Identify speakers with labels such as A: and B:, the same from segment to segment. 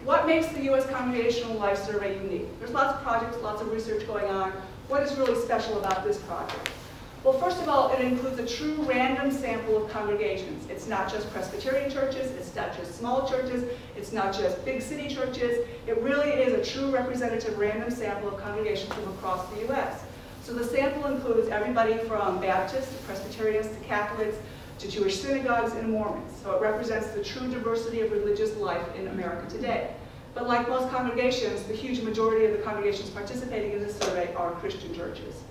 A: What makes the U.S. Congregational Life Survey unique? There's lots of projects, lots of research going on. What is really special about this project? Well, first of all, it includes a true random sample of congregations. It's not just Presbyterian churches, it's not just small churches, it's not just big city churches. It really is a true representative random sample of congregations from across the U.S. So the sample includes everybody from Baptists to Presbyterians to Catholics to Jewish synagogues and Mormons. So it represents the true diversity of religious life in America today. But like most congregations, the huge majority of the congregations participating in this survey are Christian churches.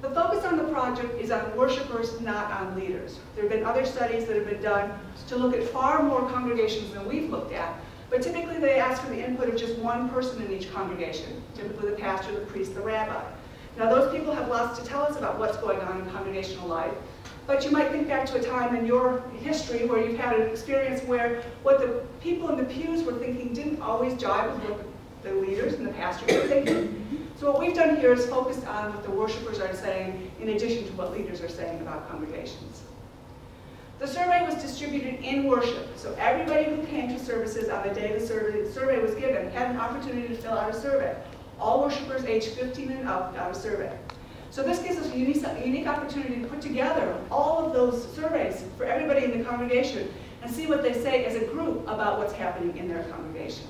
A: The focus on the project is on worshipers, not on leaders. There have been other studies that have been done to look at far more congregations than we've looked at, but typically they ask for the input of just one person in each congregation, typically the pastor, the priest, the rabbi. Now those people have lots to tell us about what's going on in congregational life, but you might think back to a time in your history where you've had an experience where what the people in the pews were thinking didn't always jive with what the leaders and the pastors were thinking. So what we've done here is focused on what the worshipers are saying in addition to what leaders are saying about congregations. The survey was distributed in worship, so everybody who came to services on the day the survey was given had an opportunity to fill out a survey. All worshipers aged 15 and up got a survey. So this gives us a unique opportunity to put together all of those surveys for everybody in the congregation and see what they say as a group about what's happening in their congregation.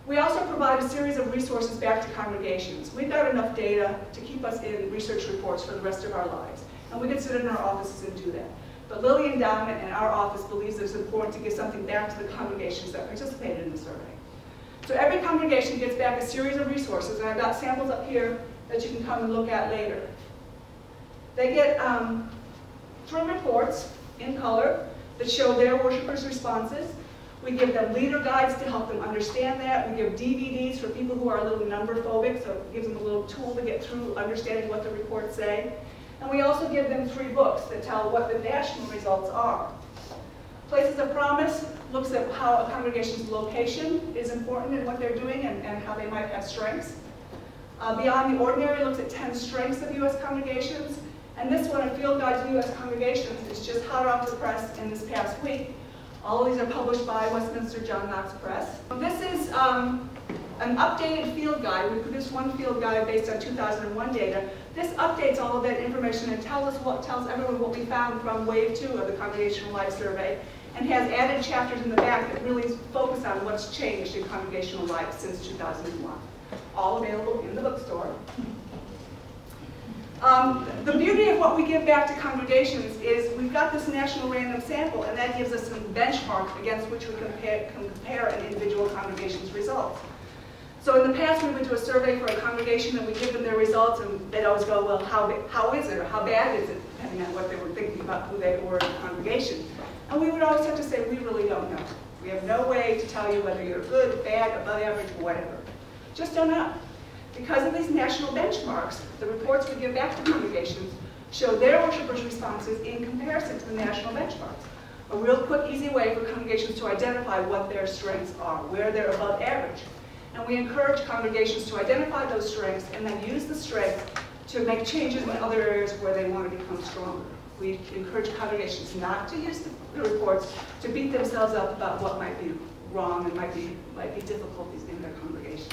A: We also provide a series of resources back to congregations. We've got enough data to keep us in research reports for the rest of our lives, and we can sit in our offices and do that. But Lilly Endowment and our office believes it's important to give something back to the congregations that participated in the survey. So every congregation gets back a series of resources, and I've got samples up here that you can come and look at later. They get 3 reports in color that show their worshipers' responses. We give them leader guides to help them understand that. We give DVDs for people who are a little number phobic, so it gives them a little tool to get through understanding what the reports say. And we also give them 3 books that tell what the national results are. Places of Promise looks at how a congregation's location is important in what they're doing and how they might have strengths. Beyond the Ordinary looks at 10 strengths of U.S. congregations. And this one, A Field Guide to U.S. Congregations, is just hot off the press in this past week. All of these are published by Westminster John Knox Press. This is an updated field guide. We produced one field guide based on 2001 data. This updates all of that information and tells everyone what we found from Wave 2 of the Congregational Life Survey, and has added chapters in the back that really focus on what's changed in congregational life since 2001. All available in the bookstore. The beauty of what we give back to congregations is we've got this national random sample, and that gives us some benchmarks against which we can compare an individual congregation's results. So in the past, we went to a survey for a congregation, and we give them their results, and they'd always go, well, how is it, or how bad is it, depending on what they were thinking about who they were in the congregation. And we would always have to say, we really don't know. We have no way to tell you whether you're good, bad, above average, whatever. Just don't know. Because of these national benchmarks, the reports we give back to congregations show their worshipers' responses in comparison to the national benchmarks. A real quick, easy way for congregations to identify what their strengths are, where they're above average. And we encourage congregations to identify those strengths and then use the strengths to make changes in other areas where they want to become stronger. We encourage congregations not to use the reports to beat themselves up about what might be wrong and might be difficulties in their congregation.